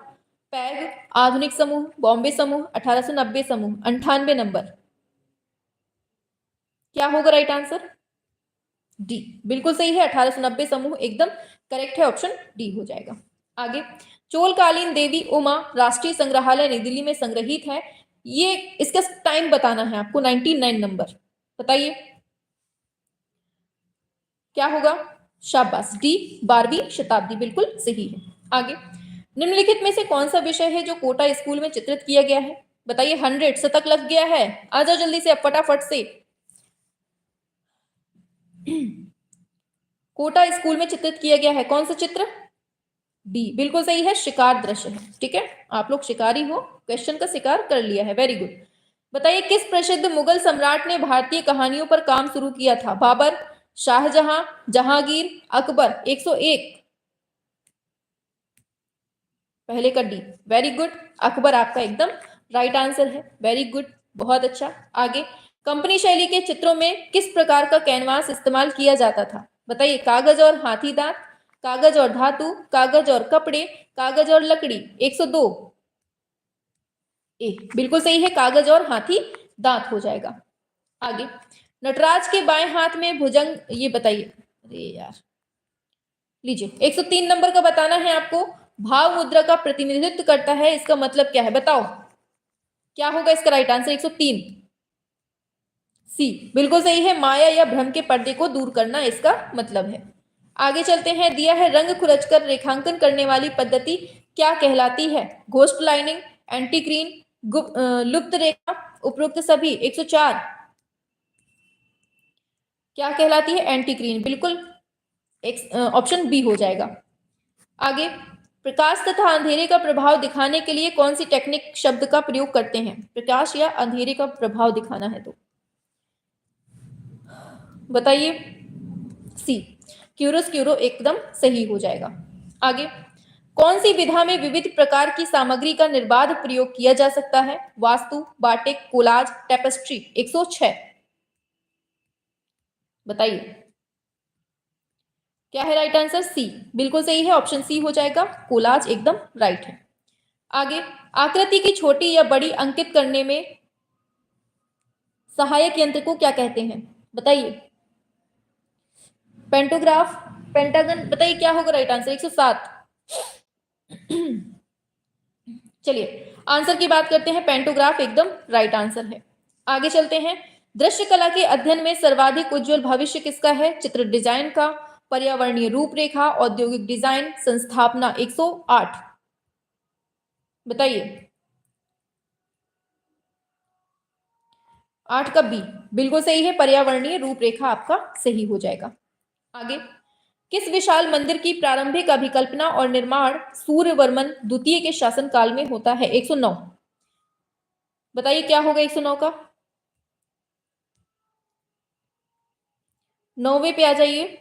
पैग, आधुनिक समूह, बॉम्बे समूह, 1890 समूह। 98 नंबर। क्या होगा राइट आंसर? डी बिल्कुल सही है, 1890 समूह एकदम करेक्ट है, ऑप्शन डी हो जाएगा। आगे, चोलकालीन देवी उमा राष्ट्रीय संग्रहालय नई दिल्ली में संग्रहित है, ये इसका टाइम बताना है आपको। 99 नंबर। बताइए क्या होगा? शाबाश, डी 12वीं शताब्दी बिल्कुल सही है। आगे, निम्नलिखित में से कौन सा विषय है जो कोटा स्कूल में चित्रित किया गया है? बताइए। 100 शतक लग गया है, आ जाओ जल्दी से अब फटाफट से। कोटा स्कूल में चित्रित किया गया है कौन सा चित्र? डी बिल्कुल सही है, शिकार दृश्य है। ठीक है, आप लोग शिकारी हो, क्वेश्चन का शिकार कर लिया है, वेरी गुड। बताइए, किस प्रसिद्ध मुगल सम्राट ने भारतीय कहानियों पर काम शुरू किया था? बाबर, शाहजहां, जहांगीर, अकबर। 101 पहले का डी, वेरी गुड, अकबर आपका एकदम राइट आंसर है, वेरी गुड, बहुत अच्छा। आगे, कंपनी शैली के चित्रों में किस प्रकार का कैनवास इस्तेमाल किया जाता था? बताइए। कागज और हाथी दांत, कागज और धातु, कागज और कपड़े, कागज और लकड़ी। 102 ए बिल्कुल सही है, कागज और हाथी दांत हो जाएगा। आगे, नटराज के बाएं हाथ में भुजंग, ये बताइए। अरे यार, लीजिए 103 नंबर का बताना है आपको। भाव मुद्रा का प्रतिनिधित्व करता है, इसका मतलब क्या है? बताओ क्या होगा इसका राइट आंसर? 103 सी बिल्कुल सही है, माया या भ्रम के पर्दे को दूर करना इसका मतलब है। आगे चलते हैं। दिया है, रंग खुरचकर रेखांकन करने वाली पद्धति क्या कहलाती है? घोस्ट लाइनिंग, एंटी ग्रीन, लुप्त रेखा, उपरोक्त सभी। 104 क्या कहलाती है? एंटी ग्रीन, बिल्कुल ऑप्शन बी हो जाएगा। आगे, प्रकाश तथा अंधेरे का प्रभाव दिखाने के लिए कौन सी टेक्निक शब्द का प्रयोग करते हैं? प्रकाश या अंधेरे का प्रभाव दिखाना है तो बताइए। सी क्यूरोस्क्यूरो एकदम सही हो जाएगा। आगे, कौन सी विधा में विविध प्रकार की सामग्री का निर्बाध प्रयोग किया जा सकता है? Vastu, batik, collage, tapestry. 106 बताइए क्या है राइट आंसर? सी बिल्कुल सही है, ऑप्शन सी हो जाएगा, कोलाज एकदम राइट है। आगे, आकृति की छोटी या बड़ी अंकित करने में सहायक यंत्र को क्या कहते हैं? बताइए। Pantograph, pentagon. बताइए क्या होगा राइट आंसर? 107 चलिए आंसर की बात करते हैं, पेंटोग्राफ एकदम राइट आंसर है। आगे चलते हैं। दृश्य कला के अध्ययन में सर्वाधिक उज्जवल भविष्य किसका है? चित्र डिजाइन का, पर्यावरणीय रूपरेखा, औद्योगिक डिजाइन, संस्थापना। 108 बताइए। 8 का बी बिल्कुल सही है, पर्यावरणीय रूपरेखा आपका सही हो जाएगा। आगे, किस विशाल मंदिर की प्रारंभिक अभिकल्पना और निर्माण सूर्यवर्मन द्वितीय के शासनकाल में होता है? 109 बताइए क्या होगा 109 का? 9वें पे आ जाइए।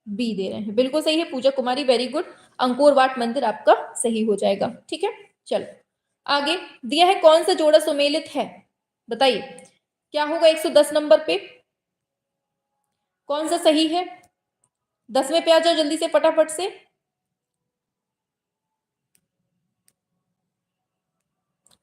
बी दे रहे हैं, बिल्कुल सही है, पूजा कुमारी, वेरी गुड, अंकोर वाट मंदिर आपका सही हो जाएगा। ठीक है, चलो आगे। दिया है, कौन सा जोड़ा सुमेलित है? बताइए क्या होगा 110 नंबर पे, कौन सा सही है? 10वें पे आ जाओ जल्दी से फटाफट से।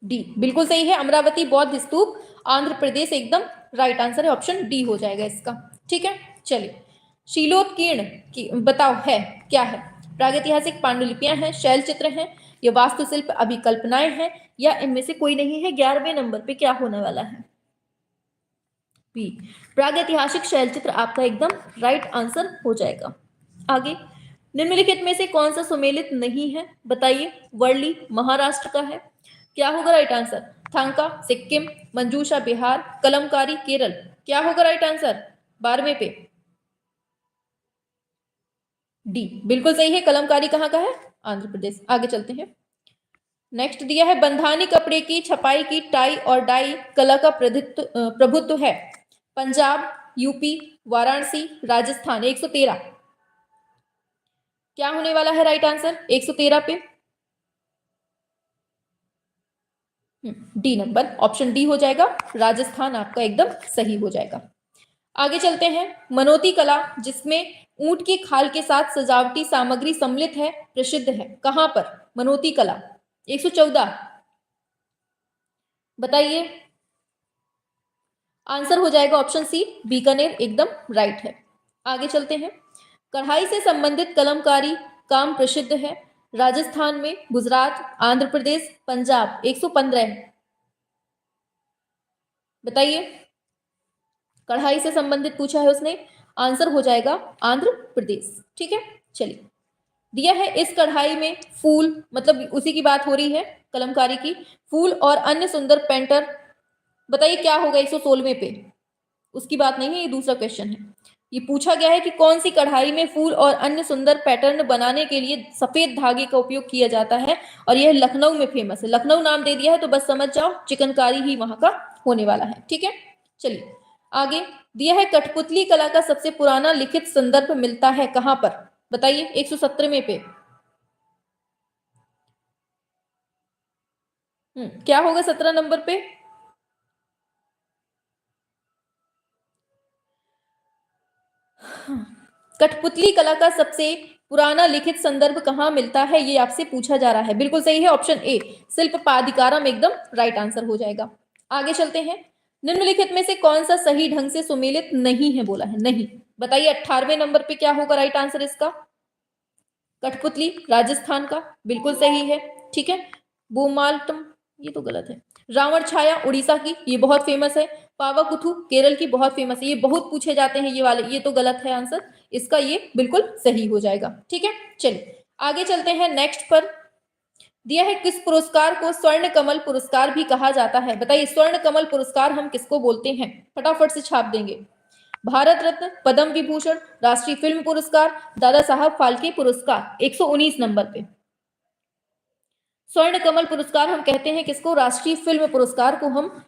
डी बिल्कुल सही है, अमरावती बौद्ध स्तूप आंध्र प्रदेश एकदम राइट आंसर है, ऑप्शन डी हो जाएगा इसका। ठीक है, चलिए शीलोत्कीर्ण की बताओ है क्या है? प्रागैतिहासिक पांडुलिपियां हैं, शैल चित्र हैं, या वास्तुशिल्प अभिकल्पनाएं हैं, या इनमें से कोई नहीं है? 11वें नंबर पे क्या होने वाला है? बी प्रागैतिहासिक शैल चित्र आपका एकदम राइट आंसर हो जाएगा। आगे निम्नलिखित में से कौन सा सुमेलित नहीं है बताइए? वर्ली महाराष्ट्र का है, क्या होगा राइट आंसर? थांका सिक्किम, मंजूषा बिहार, कलमकारी केरल, क्या होगा राइट आंसर 12वें पे? डी बिल्कुल सही है, कलमकारी कहाँ का है? आंध्र प्रदेश। आगे चलते हैं, नेक्स्ट दिया है बंधानी कपड़े की छपाई की टाई और डाई कला का प्रभुत्व है पंजाब, यूपी, वाराणसी, राजस्थान। 113 क्या होने वाला है राइट आंसर 113 पे? डी नंबर, ऑप्शन डी हो जाएगा, राजस्थान आपका एकदम सही हो जाएगा। आगे चलते हैं, मनोती कला जिसमें ऊंट की खाल के साथ सजावटी सामग्री सम्मिलित है प्रसिद्ध है, कहां पर? मनोती कला 114 बताइए। आंसर हो जाएगा ऑप्शन सी बीकानेर एकदम राइट है। आगे चलते हैं, कढ़ाई से संबंधित कलमकारी काम प्रसिद्ध है राजस्थान में, गुजरात, आंध्र प्रदेश, पंजाब। 115 बताइए, कढ़ाई से संबंधित पूछा है उसने, आंसर हो जाएगा आंध्र प्रदेश। ठीक है, चलिए दिया है इस कढ़ाई में फूल, मतलब उसी की बात हो रही है कलमकारी की, फूल और अन्य सुंदर पेंटर, बताइए क्या होगा 116वें पे? उसकी बात नहीं है, ये दूसरा क्वेश्चन है। ये पूछा गया है कि कौन सी कढ़ाई में फूल और अन्य सुंदर पैटर्न बनाने के लिए सफेद धागे का उपयोग किया जाता है, और यह लखनऊ में फेमस है। लखनऊ नाम दे दिया है तो बस समझ जाओ चिकनकारी ही वहां का होने वाला है। ठीक है, चलिए आगे दिया है कठपुतली कला का सबसे पुराना लिखित संदर्भ मिलता है कहां पर? बताइए 117वें पे। क्या होगा 17 नंबर पे? कठपुतली कला का सबसे पुराना लिखित संदर्भ कहां मिलता है, ये आपसे पूछा जा रहा है। बिल्कुल सही है, ऑप्शन ए शिल्प पादिकारम एकदम राइट आंसर हो जाएगा। आगे चलते हैं, निम्नलिखित में से कौन सा सही ढंग से सुमेलित नहीं है बोला है? नहीं, बताइए 18वें नंबर पे क्या होगा राइट आंसर इसका? कठपुतली राजस्थान का बिल्कुल सही है। ठीक है, बोमालटम ये तो गलत है। रावण छाया उड़ीसा की, ये बहुत फेमस है। पावाकुथु केरल की बहुत फेमस है, ये बहुत पूछे जाते हैं ये वाले, ये तो गलत है आंसर इसका, ये बिल्कुल सही हो जाएगा। ठीक है, चलिए आगे चलते हैं, नेक्स्ट पर दिया है किस पुरस्कार को स्वर्ण कमल पुरस्कार भी कहा जाता है? बताइए स्वर्ण कमल पुरस्कार हम किसको बोलते हैं? फटाफट से छाप देंगे। भारत रत्न, पद्म विभूषण, राष्ट्रीय फिल्म पुरस्कार, दादा साहब फाल्के पुरस्कार। 119 नंबर पे स्वर्ण कमल पुरस्कार हम कहते हैं किसको? राष्ट्रीय फिल्म पुरस्कार को हम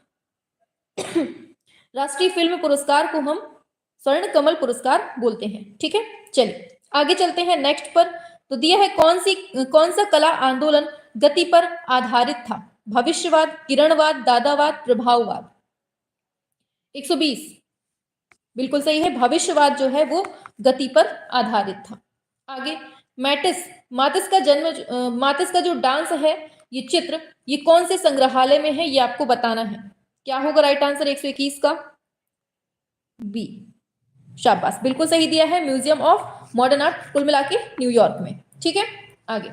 राष्ट्रीय फिल्म पुरस्कार को हम स्वर्ण कमल पुरस्कार बोलते हैं। ठीक है, चलिए आगे चलते हैं नेक्स्ट पर। तो दिया है कौन सा कला आंदोलन गति पर आधारित था? भविष्यवाद, किरणवाद, दादावाद, प्रभाववाद। 120 बिल्कुल सही है, भविष्यवाद जो है वो गति पर आधारित था। आगे मातिस का जो डांस है, ये चित्र, ये कौन से संग्रहालय में है, ये आपको बताना है। क्या होगा राइट आंसर 121 का? बी शाबाश, बिल्कुल सही दिया है, म्यूजियम ऑफ मॉडर्न आर्ट, कुल मिला के न्यूयॉर्क में। ठीक है, आगे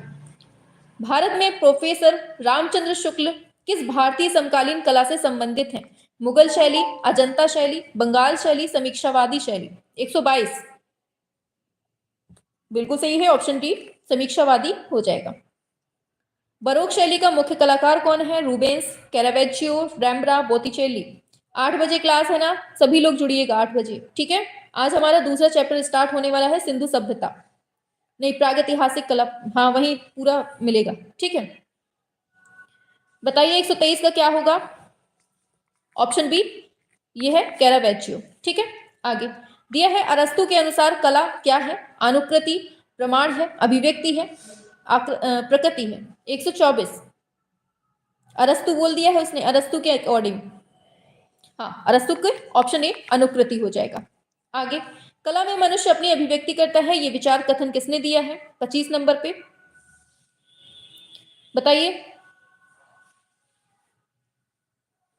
भारत में प्रोफेसर रामचंद्र शुक्ल किस भारतीय समकालीन कला से संबंधित हैं? मुगल शैली, अजंता शैली, बंगाल शैली, समीक्षावादी शैली। 122 बिल्कुल सही है, ऑप्शन डी समीक्षावादी हो जाएगा। बरोक शैली का मुख्य कलाकार कौन है? रूबेंस, कैरावेच्चियो, रैम्ब्रा, बोटिचेली। 8 बजे क्लास है ना, सभी लोग जुड़िएगा 8 बजे। ठीक है, आज हमारा दूसरा चैप्टर स्टार्ट होने वाला है, सिंधु सभ्यता, नहीं प्रागैतिहासिक कला, हाँ वही पूरा मिलेगा। ठीक है, बताइए 123 का क्या होगा? ऑप्शन बी ये है कैरावेच्चियो। ठीक है, आगे दिया है अरस्तु के अनुसार कला क्या है? अनुकृति, प्रमाण है, अभिव्यक्ति है, प्रकृति है। 124 अरस्तु बोल दिया है उसने, अरस्तु के अकॉर्डिंग, हाँ अरस्तु के ऑप्शन ए अनुकृति हो जाएगा। आगे कला में मनुष्य अपनी अभिव्यक्ति करता है, ये विचार कथन किसने दिया है? 25 नंबर पे बताइए।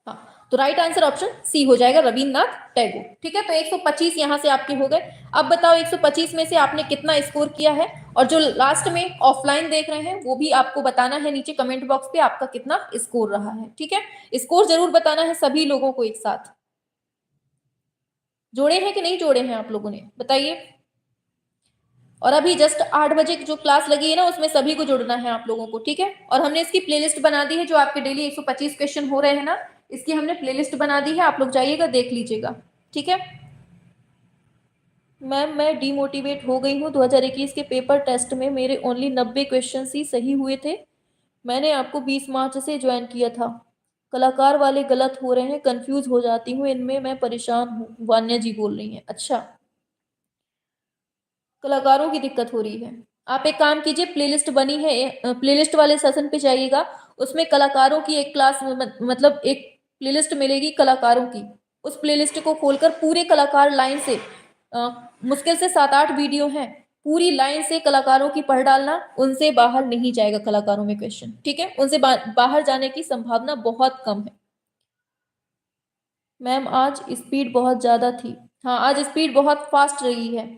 हाँ, तो राइट आंसर ऑप्शन सी हो जाएगा, रविन्द्रनाथ टैगोर। ठीक है, तो 125 यहां से आपके हो गए। अब बताओ 125 में से आपने कितना स्कोर किया है, और जो लास्ट में ऑफलाइन देख रहे हैं वो भी आपको बताना है नीचे कमेंट बॉक्स पे आपका कितना स्कोर रहा है। ठीक है, स्कोर जरूर बताना है सभी लोगों को एक साथ। जोड़े हैं कि नहीं जोड़े हैं आप लोगों ने, बताइए। और अभी जस्ट 8 बजे जो क्लास लगी है ना, उसमें सभी को जुड़ना है आप लोगों को। ठीक है, और हमने इसकी प्लेलिस्ट बना दी है, जो आपके डेली 125 क्वेश्चन हो रहे हैं ना, इसकी हमने प्लेलिस्ट बना दी है, आप लोग जाइएगा देख लीजिएगा। ठीक है मैम, मैं डीमोटिवेट हो गई हूँ। 2021 के पेपर टेस्ट में मेरे ओनली 90 क्वेश्चन ही सही हुए थे। मैंने आपको 20 मार्च से ज्वाइन किया था। कलाकार वाले गलत हो रहे हैं, कंफ्यूज हो जाती हूँ इनमें, मैं परेशान हूँ। वान्या जी बोल रही हैं। अच्छा, कलाकारों की दिक्कत हो रही है। आप एक काम कीजिए, प्लेलिस्ट बनी है, प्लेलिस्ट वाले सेशन पे जाइएगा, उसमें कलाकारों की एक क्लास मतलब एक प्लेलिस्ट मिलेगी कलाकारों की। उस प्लेलिस्ट को खोलकर पूरे कलाकार लाइन से, मुश्किल से 7-8 वीडियो हैं, पूरी लाइन से कलाकारों की पढ़ डालना। उनसे बाहर नहीं जाएगा कलाकारों में क्वेश्चन। ठीक है, उनसे बाहर जाने की संभावना बहुत कम है। मैम आज स्पीड बहुत ज़्यादा थी। हाँ, आज स्पीड बहुत फास्ट रही है,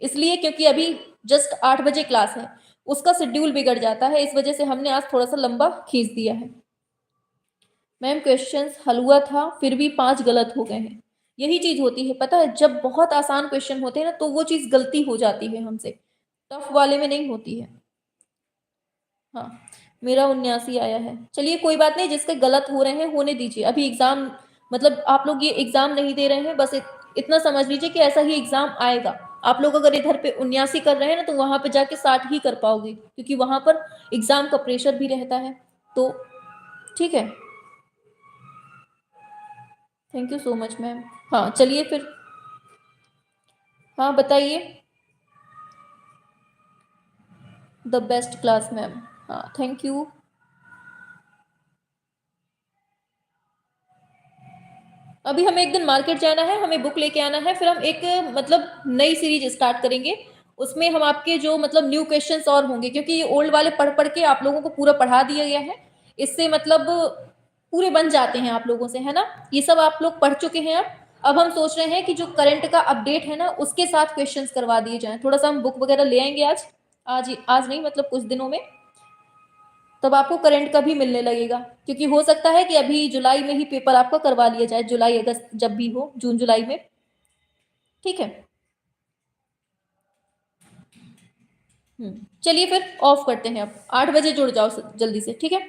इसलिए क्योंकि अभी जस्ट 8 बजे क्लास है, उसका शेड्यूल बिगड़ जाता है, इस वजह से हमने आज थोड़ा सा लंबा खींच दिया है। मैम क्वेश्चंस हल हुआ था, फिर भी 5 गलत हो गए हैं। यही चीज़ होती है, पता है, जब बहुत आसान क्वेश्चन होते हैं ना, तो वो चीज़ गलती हो जाती है हमसे, टफ वाले में नहीं होती है। हाँ, मेरा 79 आया है। चलिए कोई बात नहीं, जिसके गलत हो रहे हैं होने दीजिए। अभी एग्जाम, मतलब आप लोग ये एग्जाम नहीं दे रहे हैं, बस इतना समझ लीजिए कि ऐसा ही एग्जाम आएगा। आप लोग अगर इधर पे 79 कर रहे हैं ना, तो वहां पे जाके 60 ही कर पाओगे, क्योंकि वहां पर एग्जाम का प्रेशर भी रहता है। तो ठीक है, thank you so much ma'am. हाँ चलिए फिर, हाँ बताइए। द बेस्ट क्लास मैम, हाँ थैंक यू। अभी हमें एक दिन मार्केट जाना है, हमें बुक लेके आना है, फिर हम एक मतलब नई सीरीज स्टार्ट करेंगे। उसमें हम आपके जो मतलब न्यू क्वेश्चंस और होंगे, क्योंकि ये ओल्ड वाले पढ़ पढ़ के आप लोगों को पूरा पढ़ा दिया गया है। इससे मतलब पूरे बन जाते हैं आप लोगों से, है ना। ये सब आप लोग पढ़ चुके हैं। अब हम सोच रहे हैं कि जो करंट का अपडेट है ना, उसके साथ क्वेश्चंस करवा दिए जाएं। थोड़ा सा हम बुक वगैरह ले आएंगे आज, आज नहीं मतलब कुछ दिनों में, तब आपको करंट का भी मिलने लगेगा। क्योंकि हो सकता है कि अभी जुलाई में ही पेपर आपका करवा लिया जाए, जुलाई अगस्त जब भी हो, जून जुलाई में। ठीक है, चलिए फिर ऑफ करते हैं। अब 8 बजे जुड़ जाओ जल्दी से, ठीक है।